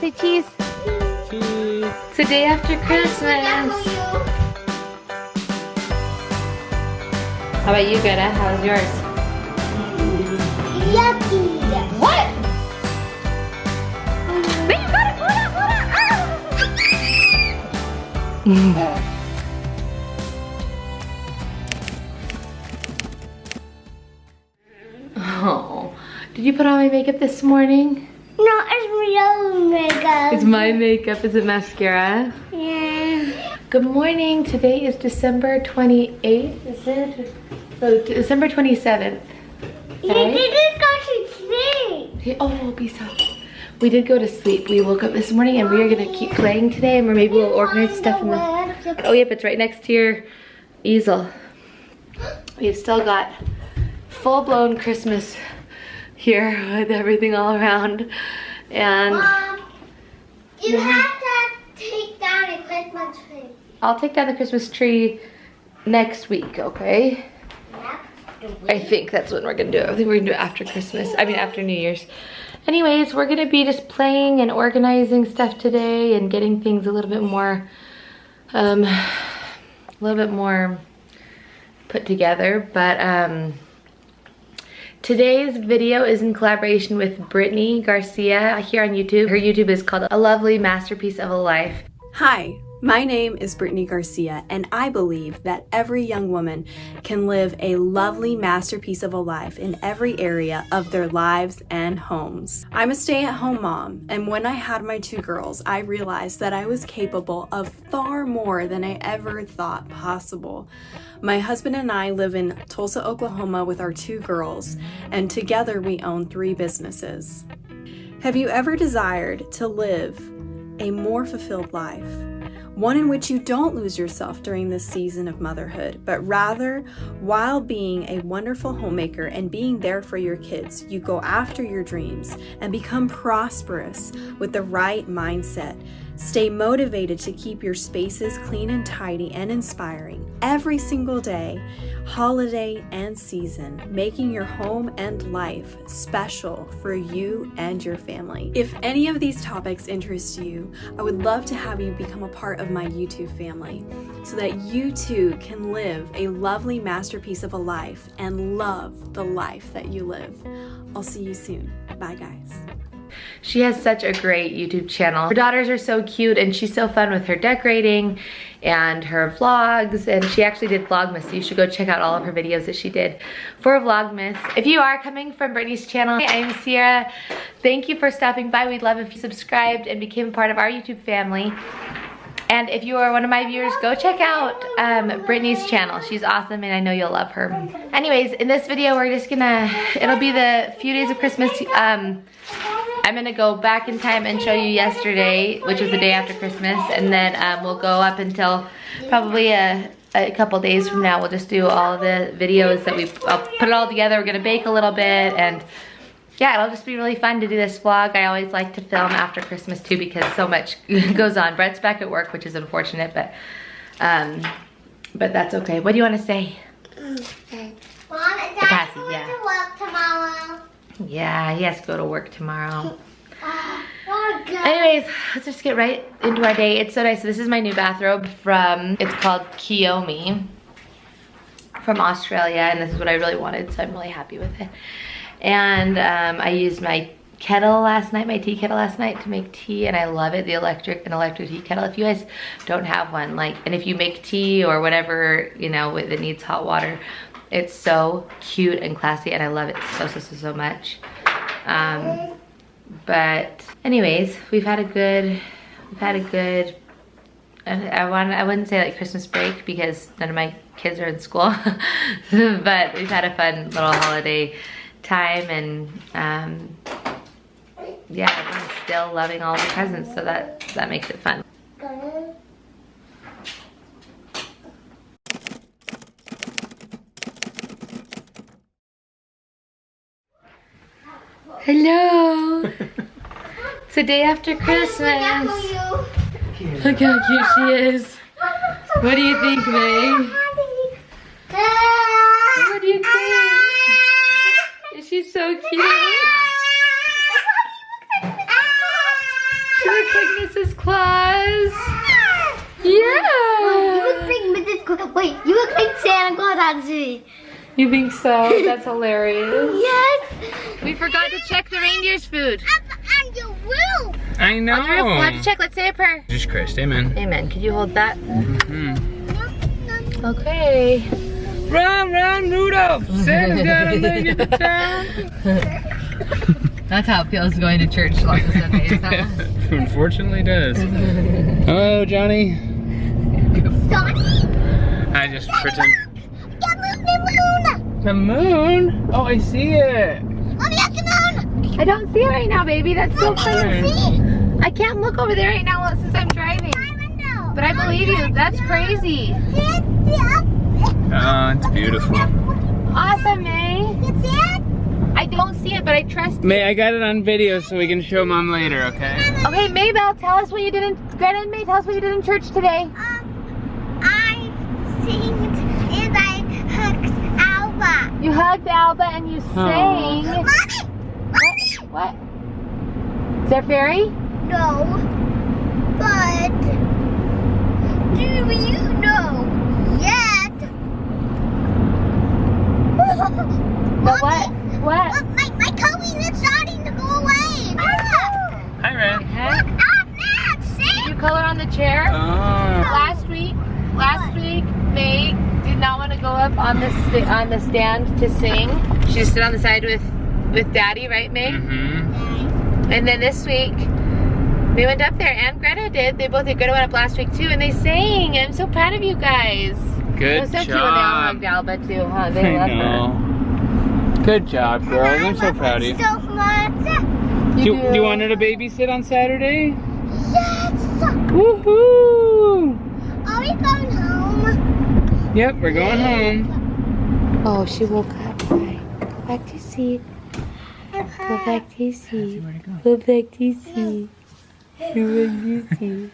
Say cheese. Cheese. It's the day after Christmas. How about you, Greta? How was yours? Yucky. What? Wait, you got it! Hold on. Oh, did you put on my makeup this morning? No, it's real makeup. It's my makeup. Is it mascara? Yeah. Good morning. Today is December 28th. Is it? Oh, December 27th. You Right? didn't go to sleep. Oh, be so. We did go to sleep. We woke up this morning and we are gonna keep playing today, and maybe we'll organize stuff in the. Oh, yep, it's right next to your easel. We've still got full-blown Christmas here with everything all around, and Mom, you have to take down a Christmas tree. I'll take down the Christmas tree next week. Okay. I think that's when we're gonna do it. I think we're gonna do it after Christmas. I mean, after New Year's. Anyways, we're gonna be just playing and organizing stuff today and getting things a little bit more put together. But today's video is in collaboration with Brittany Garcia here on YouTube. Her YouTube is called A Lovely Masterpiece of a Life. Hi, my name is Brittany Garcia, and I believe that every young woman can live a lovely masterpiece of a life in every area of their lives and homes. I'm a stay-at-home mom, and when I had my two girls, I realized that I was capable of far more than I ever thought possible. My husband and I live in Tulsa, Oklahoma with our two girls, and together we own 3 businesses. Have you ever desired to live a more fulfilled life? One in which you don't lose yourself during this season of motherhood, but rather, while being a wonderful homemaker and being there for your kids, you go after your dreams and become prosperous with the right mindset. Stay motivated to keep your spaces clean and tidy and inspiring every single day, holiday and season, making your home and life special for you and your family. If any of these topics interest you, I would love to have you become a part of my YouTube family so that you too can live a lovely masterpiece of a life and love the life that you live. I'll see you soon. Bye, guys. She has such a great YouTube channel. Her daughters are so cute and she's so fun with her decorating and her vlogs, and she actually did Vlogmas, so you should go check out all of her videos that she did for Vlogmas. If you are coming from Brittany's channel, I'm Sierra. Thank you for stopping by. We'd love if you subscribed and became a part of our YouTube family. And if you are one of my viewers, go check out Brittany's channel. She's awesome and I know you'll love her. Anyways, in this video, we're just gonna, it'll be the few days of Christmas. I'm gonna go back in time and show you yesterday, which was the day after Christmas, and then we'll go up until probably a couple days from now. We'll just do all the videos that I'll put it all together. We're gonna bake a little bit, and yeah, it'll just be really fun to do this vlog. I always like to film after Christmas too because so much goes on. Brett's back at work, which is unfortunate, but that's okay. What do you want to say? Mom, Dad, Cassie, yeah. to work tomorrow. Yeah, he has to go to work tomorrow. Oh, God. Anyways, let's just get right into our day. It's so nice. This is my new bathrobe from, it's called Kiyomi from Australia, and this is what I really wanted, so I'm really happy with it. And I used my kettle last night, my tea kettle last night to make tea, and I love it, an electric tea kettle. If you guys don't have one, and if you make tea or whatever, you know, that needs hot water, it's so cute and classy, and I love it so much. But anyways, we've had a good, I wouldn't say like Christmas break because none of my kids are in school, but we've had a fun little holiday time, and yeah, everyone's still loving all the presents, so that makes it fun. Hello! It's the day after Christmas. Look how cute she is. What do you think, May? What do you think? Is she so cute? She Mrs. Claus. You Yeah. look like Mrs. Claus. Wait, you look like Santa Claus actually. You think so? That's hilarious. Yes. We forgot to check the reindeer's food. Up on your roof. I know. On the roof, we'll have to check. Let's say a prayer. Jesus Christ, amen. Amen. Could you hold that? Mm-hmm. Okay. Run, run, Rudolph! Santa's gotta make it to town. That's how it feels going to church lots of Sundays, huh? Unfortunately does. Hello, Johnny. Johnny. I just pretend. The moon. The moon? Oh, I see it. Mommy, at the moon. I don't see it right now, baby. That's so funny. See? I can't look over there right now since I'm driving. But I believe you. That's crazy. Oh, it's beautiful. Awesome, May. You see it? I don't see it, but I trust you. May, I got it on video so we can show Mom later, okay? Okay, Maybelle, tell us what you did in, Greta and May, tell us what you did in church today. I singed and I hugged Alba. You hugged Alba and you sang. Mommy! What? Is there fairy? No. But do you know yet? The what? What? Look, my tummy is starting to go away. Hi, Ren. Look, off that, see? You color on the chair? Oh. Last week, May did not want to go up on the stand to sing. She just stood on the side with Daddy, right, May? Mm-hmm. And then this week, we went up there, and Greta did. Greta went up last week too, and they sang. I'm so proud of you guys. Good It was so job. cute when they all hugged Alba too, huh? They I love her. know. Good job, girls. I'm so proud of you. So much. Do you want her to babysit on Saturday? Yes. Woohoo! Are we going home? Yep, we're going home. Oh, she woke up. Right. Go back to seat. Go back to seat. Go back to seat. Go back to seat.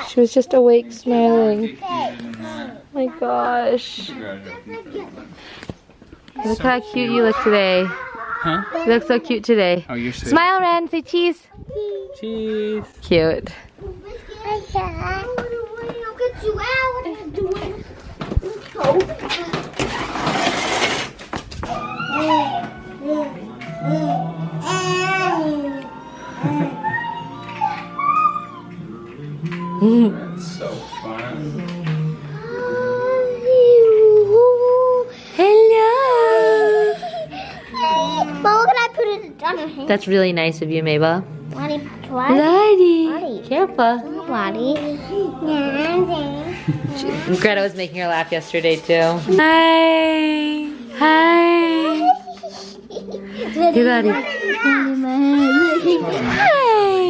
She was just awake, smiling. Oh my gosh. Look how cute you look today. Huh? You look so cute today. Oh, you're sweet. Smile, Ren. Say cheese. Cheese. Cute. I'll get you out. What are you doing? That's so fun. Hello. But what can I put it on your hand? That's really nice of you, Mabel. Lottie, Lottie. Careful. Lottie. Greta was making her laugh yesterday too. Hi. Hi. Hey, Lottie. Hi.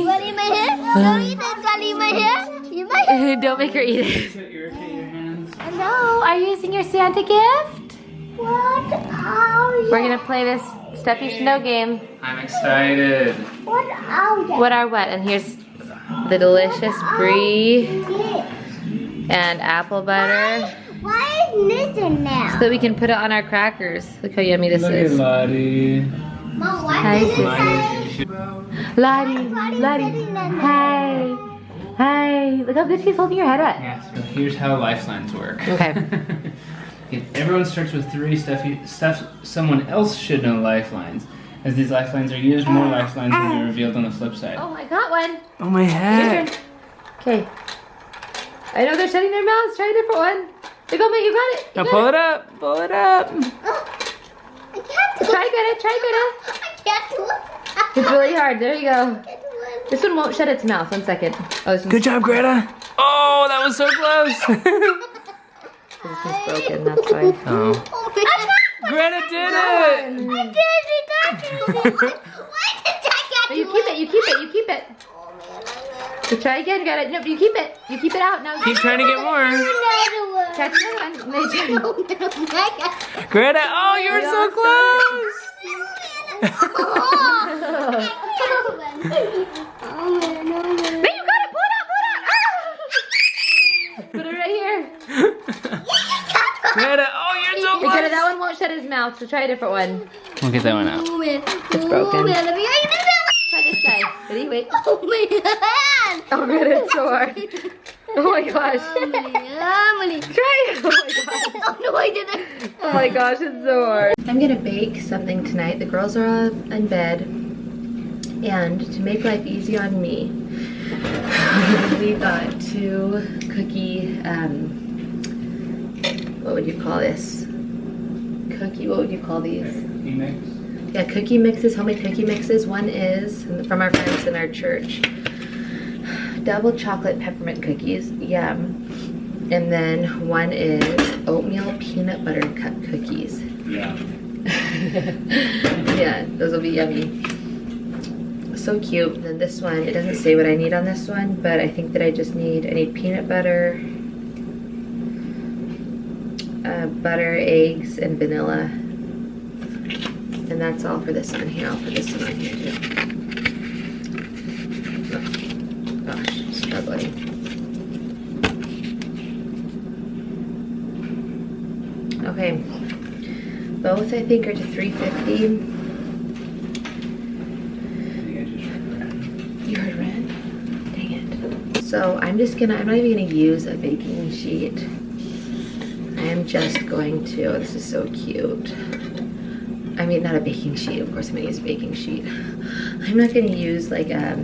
Lottie in my hair? Don't eat it, Lottie in my hair? You my hair? Don't make her eat it. Irritate your hands. Hello. Are you using your Santa gift? What are you? We're gonna play this Stuff You Should Know game. I'm excited. What are you? What are what? And here's the delicious brie and apple butter, Why is this in there? so that we can put it on our crackers. Look how yummy this Look at is. Lottie. Mom, why Hi, is this sis. inside? Lottie. Hi. Hi. Look how good she's holding your head up. Yeah, so here's how lifelines work. Okay. Everyone starts with 3 stuff someone else should know lifelines. As these lifelines are used, more lifelines will be revealed on the flip side. Oh, I got one. Oh, my Your head. turn. Okay. I know they're shutting their mouths. Try a different one. There you go, mate. You got it. Now pull it up. Pull it up. I can't do Try, it. Greta. I can't do it. It's really hard. There you go. I can't do it. This one won't shut its mouth. 1 second. Oh, this one's, Good job, Greta. Oh, that was so close. this one's broken. That's why. Oh. Oh, my Greta did it. I did it. Why did I No, get you keep it. You keep it. You keep it. Oh, man. So try again. Got it. No, you keep it. You keep it out. Now Keep trying to get more. Another one. catch another one. No, you turn. Oh, my God. Greta, oh, you were so close. Oh, man, no, man. Hey, you got it. Pull it out. Pull it out. Ah! Put it right here. Greta, oh, you're so Hey, Greta, close. that one won't shut his mouth. So try a different one. We'll get that one out. Oh, man. It's broken. Oh, man. Let me Try this guy. Ready? Wait. Oh, man. on. Oh god, it's so hard. Oh my gosh. Emily. Try it. Oh my gosh. Oh no, I didn't. Oh my gosh, it's so hard. I'm gonna bake something tonight. The girls are all in bed. And to make life easy on me, we got 2 cookie, what would you call this? What would you call these? Mix. Yeah, cookie mixes, homemade cookie mixes. One is from our friends in our church. Double chocolate peppermint cookies, yum. And then one is oatmeal peanut butter cup cookies. Yeah. Yeah, those will be yummy. So cute. And then this one, it doesn't say what I need on this one, but I think that I need peanut butter, butter, eggs, and vanilla. And that's all for this one here. I'll put this one on here too. Oh, gosh, struggling. Okay, both I think are to 350. You heard red? Dang it. So I'm not even gonna use a baking sheet. I am just going to, this is so cute. I mean, not a baking sheet, of course I'm gonna use a baking sheet. I'm not gonna use like a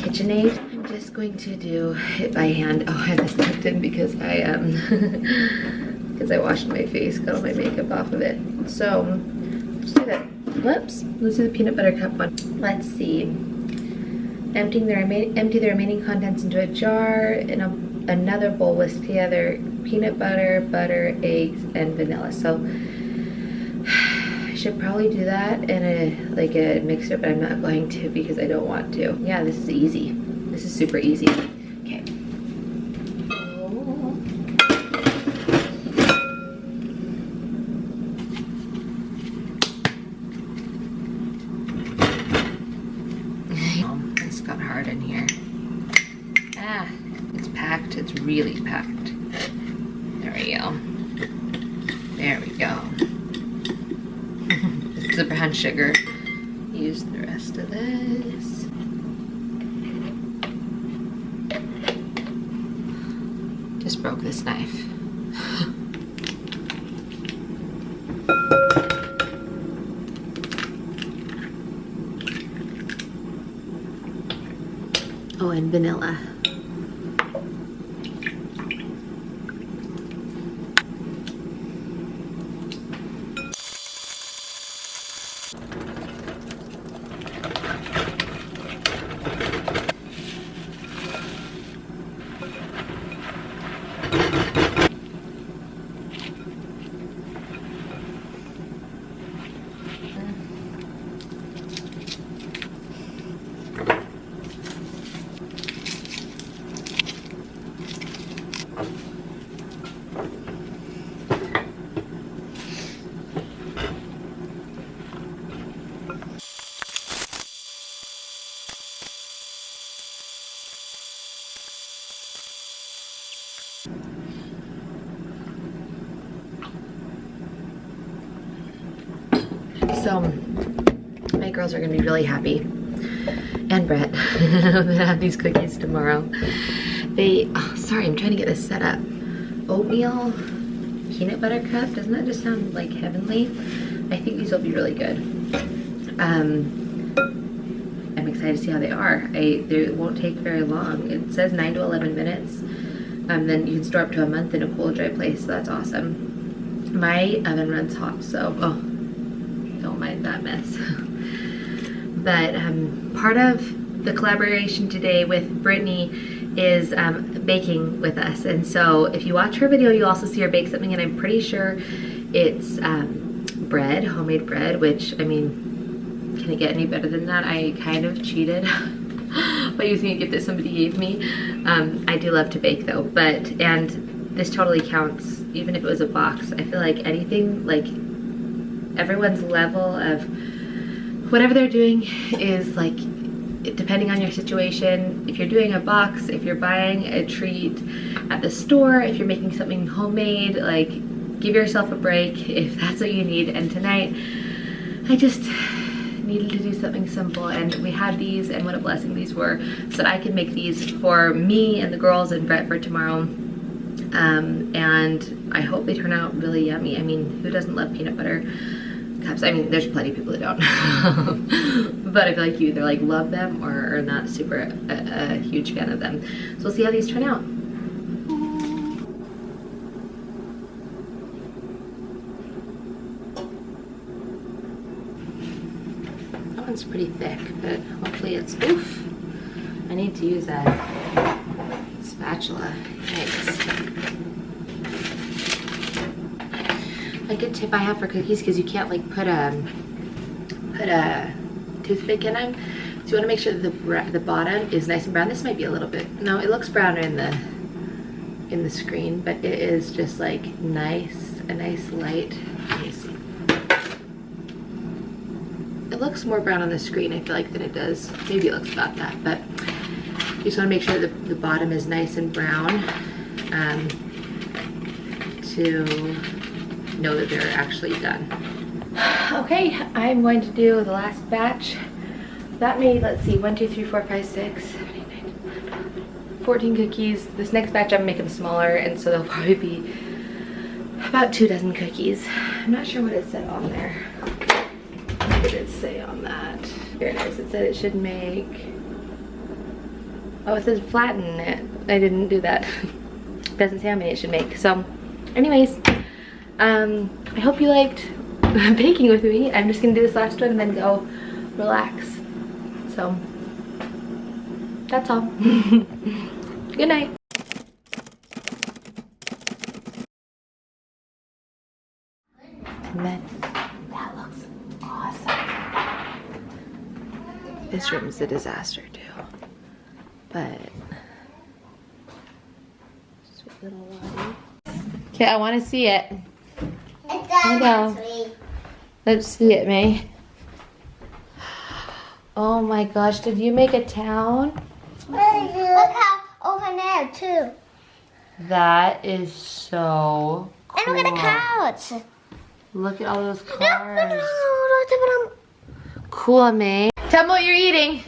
KitchenAid. I'm just going to do it by hand. Oh, I have this tucked in because because I washed my face, got all my makeup off of it. So, let's do that. Whoops, let's do the peanut butter cup one. Let's see. Empty the remaining contents into a jar in another bowl with together peanut butter, butter, eggs, and vanilla. So I should probably do that in a mixer, but I'm not going to because I don't want to. Yeah, this is easy. This is super easy. Okay. It's got hard in here. Ah, it's packed. It's really packed. There we go. There we go. This is the brown sugar. Use the rest of this. Just broke this knife. Oh, and vanilla. So my girls are gonna be really happy, and Brett, to have these cookies tomorrow. Sorry, I'm trying to get this set up. Oatmeal peanut butter cup, doesn't that just sound like heavenly? I think these will be really good. I'm excited to see how they are. They won't take very long. It says 9 to 11 minutes. Then you can store up to a month in a cool, dry place, so that's awesome. My oven runs hot, so, don't mind that mess. But part of the collaboration today with Brittany is baking with us. And so if you watch her video, you'll also see her bake something, and I'm pretty sure it's bread, homemade bread, which, I mean, can it get any better than that? I kind of cheated by using a gift that somebody gave me. I do love to bake though, and this totally counts, even if it was a box. I feel like anything, like everyone's level of whatever they're doing is like, depending on your situation. If you're doing a box, if you're buying a treat at the store, if you're making something homemade, like give yourself a break if that's what you need. And tonight, I just needed to do something simple, and we had these, and what a blessing these were, so that I could make these for me and the girls and Brett for tomorrow. And I hope they turn out really yummy. I mean, who doesn't love peanut butter cups? I mean, there's plenty of people that don't. But I feel like you either like love them or are not super a huge fan of them. So we'll see how these turn out. That one's pretty thick, but hopefully it's, oof. I need to use a spatula. Thanks. A good tip I have for cookies, because you can't like put a toothpick in them. So you want to make sure that the bottom is nice and brown. This might be a little bit, no, it looks browner in the screen, but it is just like a nice light. Let me see. It looks more brown on the screen, I feel like, than it does. Maybe it looks about that, but you just want to make sure that the bottom is nice and brown to know that they're actually done. Okay, I'm going to do the last batch. That made, let's see, 1, 2, 3, 4, 5, 6, 7, 8, 9, 14 cookies. This next batch I'm making them smaller, and so they'll probably be about 2 dozen cookies. I'm not sure what it said on there. What did it say on that? Here it is. It said it should make, oh, it says flatten it. I didn't do that. It doesn't say how many it should make. So anyways, I hope you liked baking with me. I'm just gonna do this last one and then go relax. So that's all. Good night. And then that looks awesome. This room's a disaster too, but sweet little lobby. Okay, I want to see it. It's done, sweet. Let's see it, May. Oh my gosh, did you make a town? Look how over there too. That is so cool. And look at the couch. Look at all those No, cars. no. Cool, May. Tell me what you're eating.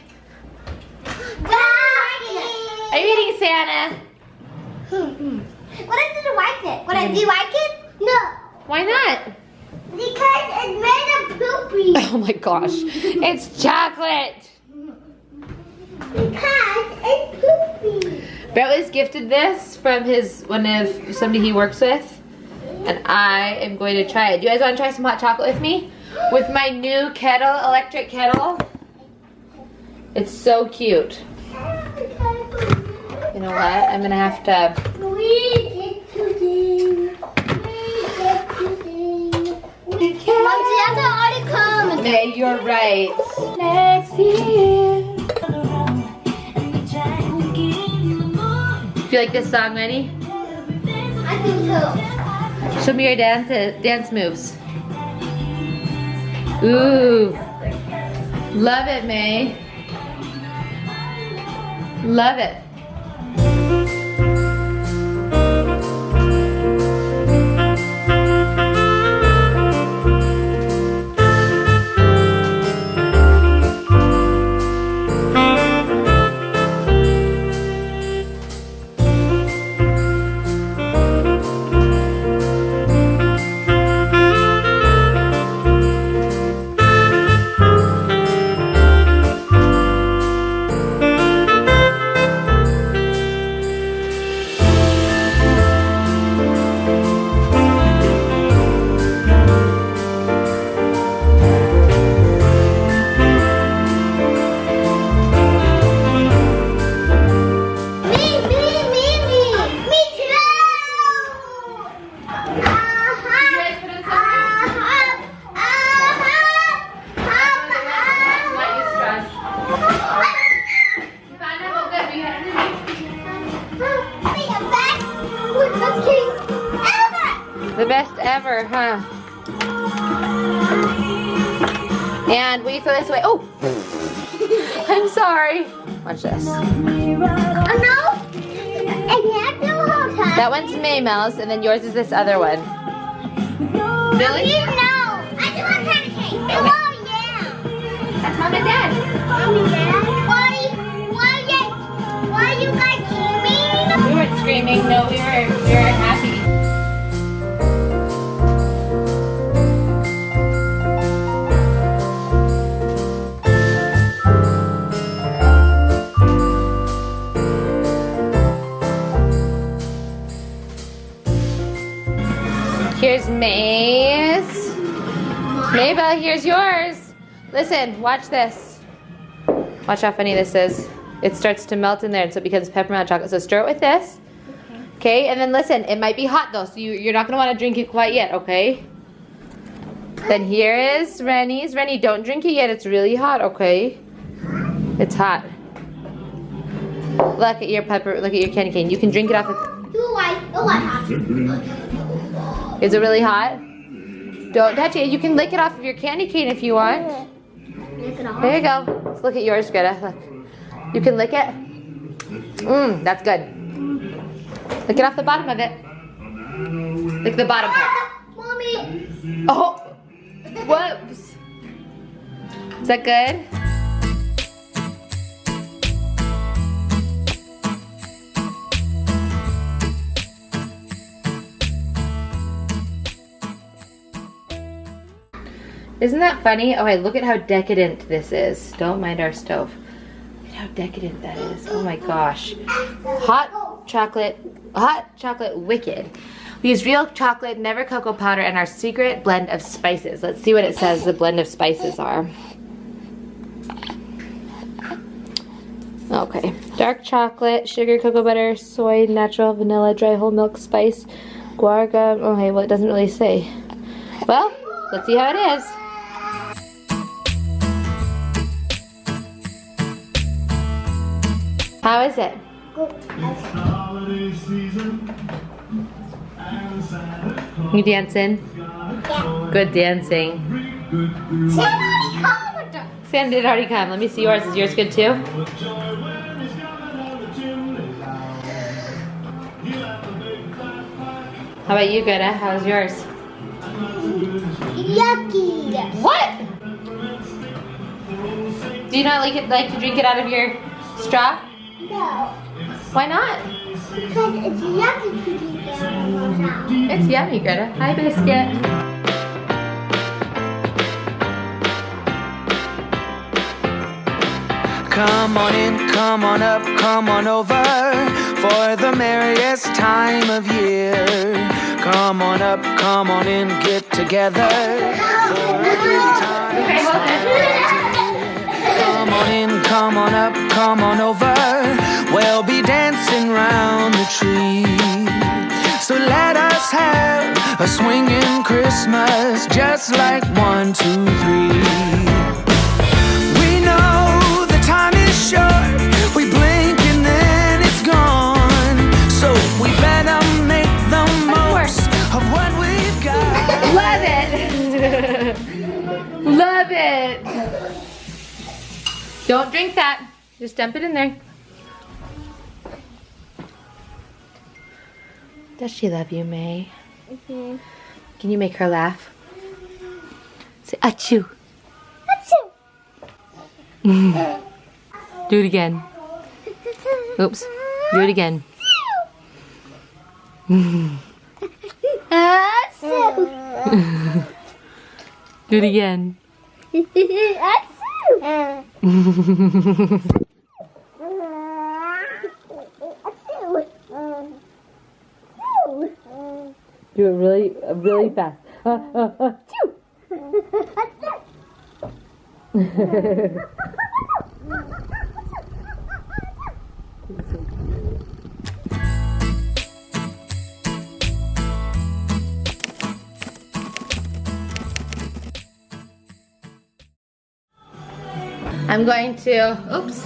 Are you eating Santa? What if you like it? What if you like it? No. Why not? Because it's made of poopy. Oh my gosh. It's chocolate. Because it's poopy. Brett was gifted this from somebody he works with, and I am going to try it. Do you guys want to try some hot chocolate with me? With my new kettle, electric kettle. It's so cute. You know what? I'm gonna have to. May, you're right. Next year. Do you like this song, Lenny? I think so. Show me your dance moves. Ooh. Love it, May. Love it. The best ever, huh? And will you throw this away? Oh! I'm sorry. Watch this. Oh no! I can't do the whole time. That one's Maymel's, and then yours is this other one. Billy? No! I do want pancakes. Oh yeah! That's Mom and Dad. Mom and Dad? Why are you guys screaming? We weren't screaming. No, we were happy. Here's May's. Mabel, here's yours. Listen, watch this. Watch how funny this is. It starts to melt in there, and so it becomes peppermint chocolate. So stir it with this. Okay, and then listen, it might be hot though, so you're not gonna wanna drink it quite yet, okay? Then here is Rennie's. Rennie, don't drink it yet, it's really hot, okay? It's hot. Look at your candy cane. You can drink it off the... Is it really hot? Don't touch it. You can lick it off of your candy cane if you want. There you go. Let's look at yours, Greta. Look. You can lick it. That's good. Lick it off the bottom of it. Lick the bottom part. Mommy. Oh! Whoops. Is that good? Isn't that funny? Oh, look at how decadent this is. Don't mind our stove. Look at how decadent that is. Oh my gosh. Hot chocolate wicked. We use real chocolate, never cocoa powder, and our secret blend of spices. Let's see what it says the blend of spices are. Okay. Dark chocolate, sugar, cocoa butter, soy, natural, vanilla, dry whole milk, spice, guar gum. Okay, well, it doesn't really say. Well, let's see how it is. How is it? You dancing? Yeah. Good dancing. Santa did already come. Let me see yours. Is yours good too? How about you, Greta? How's yours? Yucky. What? Do you not like to drink it out of your straw? No. Why not? Because it's yucky to drink it out of my mouth. It's yummy, Greta. Hi, Biscuit. Come on in, come on up, come on over for the merriest time of year. Come on up, come on in, get together for a good time. Okay, hold on. Come on in, come on up, come on over. We'll be dancing round the tree. So let us have a swinging Christmas, just like 1, 2, 3. We know the time is short. We blink and then it's gone. So we better make the most of what we've got. Love it. Love it. Don't drink that. Just dump it in there. Does she love you, May? Mm-hmm. Can you make her laugh? Say achoo. Achoo. Do it again. Oops. Do it again. Achoo. Do it again. Do it really fast. I'm going to, oops.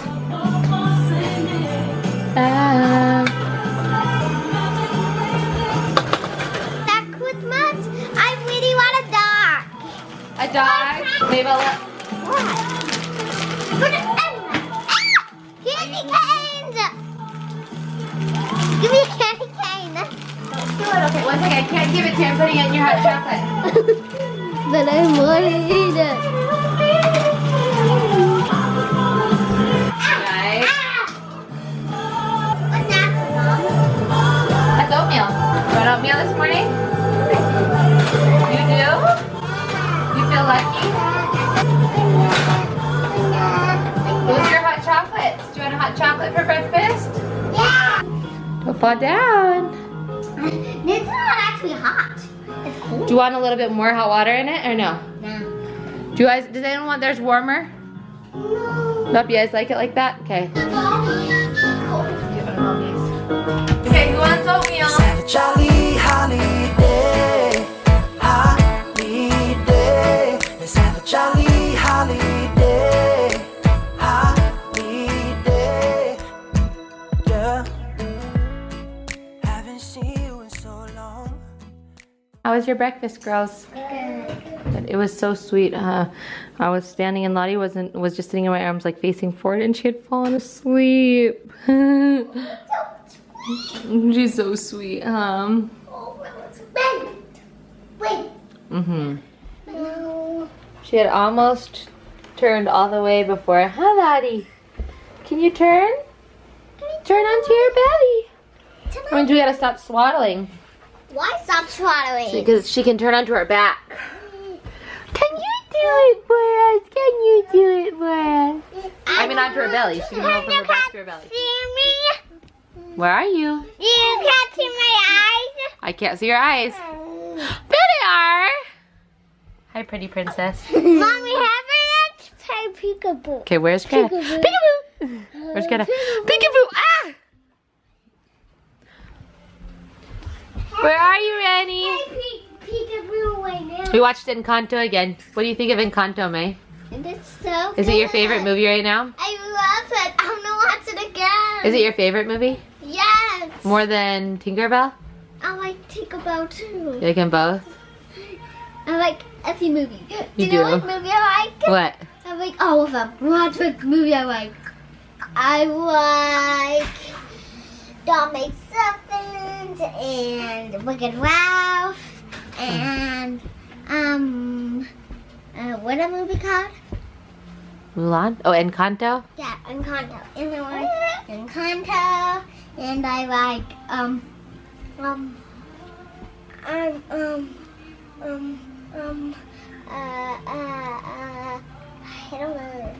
That Christmas, I really want a dog. A dog? Maybe I'll let, What? Candy canes! Give me a candy cane. let's do it. Okay, one second. I can't give it to you. I'm putting it in your hot chocolate. But I want to eat it. fall down. It's not actually hot. It's cold. Do you want a little bit more hot water in it or no? No. Do you guys, does anyone want theirs warmer? No. Nope, you guys like it like that? Okay. It's all cold. Okay, who wants oatmeal? Have a jolly holiday, holiday. Let's have a jolly holiday, holiday. Yeah, haven't seen you in so long. How was your breakfast, girls? Good. It was so sweet. I was standing and Lottie was just sitting in my arms like facing forward and she had fallen asleep. She's so sweet. Oh, wait. Wait. No. She had almost turned all the way before. Huh, Lottie? Can you turn? Turn onto your belly. That means we gotta stop swaddling. Why stop swaddling? Because she can turn onto her back. Can you do it for us? Can you do it for us? I mean onto her belly. She can go from her back to her belly. See me? Where are you? You can't see my eyes? I can't see your eyes. There they are. Hi, pretty princess. Mommy, let's play peekaboo. Okay, where's Greta? Peekaboo. Peekaboo. Where's Greta? Peekaboo. Ah! Where are you, Rennie? Peekaboo right now. We watched Encanto again. What do you think of Encanto, May? It's so Is it your good. favorite movie right now? I love it. I want to watch it again. Is it your favorite movie? Yes. More than Tinkerbell? I like Tinkerbell too. You like them both? I like every movie. You you know do? what movie I like? What? I like all of them. Watch what movie I like. I like Don't Make Something and Wicked Ralph and what a movie called? Mulan? Oh, Encanto? Yeah, Encanto. And I like Encanto, and I like I don't know.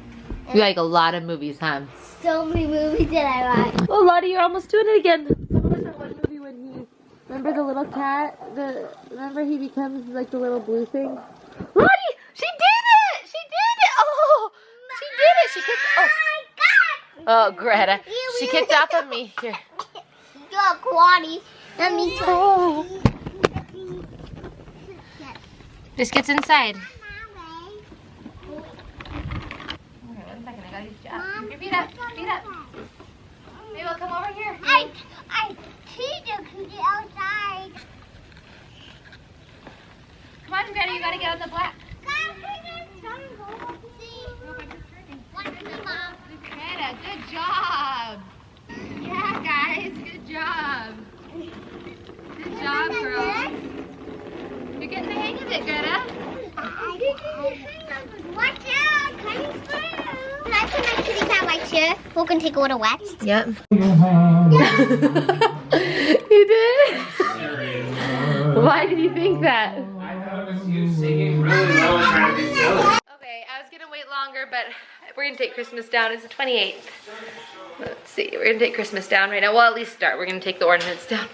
You like a lot of movies, huh? So many movies that I like. Oh, Lottie, you're almost doing it again. What was that one movie when he... Remember the little cat? Remember he becomes like the little blue thing? Lottie! She did it! She did it! Oh! She did it! She kicked... Oh, oh Greta. She kicked off of me. Here. You're Quaddy. That means Oh. Just gets inside. Your feet up, feet up. Maybe we'll come over here. I teach you to get outside. Come on, Greta, you gotta get on the black. Greta, good job. Yeah, guys, good job. Good job, girls. You're getting the hang of it, Greta. Watch out, coming through. Can I put my kitty cat right here? We're gonna take a little wet. Yep. You did? Why did you think that? I thought it was you singing really low and trying to be silly. Okay, I was gonna wait longer, but we're gonna take Christmas down. It's the 28th. Let's see, we're gonna take Christmas down right now. Well, at least start. We're gonna take the ornaments down.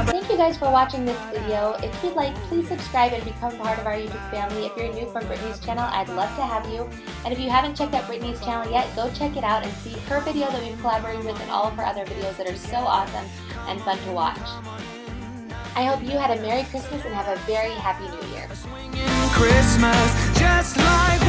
Thank you guys for watching this video. If you'd like, please subscribe and become part of our YouTube family. If you're new from Brittany's channel, I'd love to have you. And if you haven't checked out Brittany's channel yet, go check it out and see her video that we've collaborated with and all of her other videos that are so awesome and fun to watch. I hope you had a Merry Christmas and have a very Happy New Year. Christmas, just like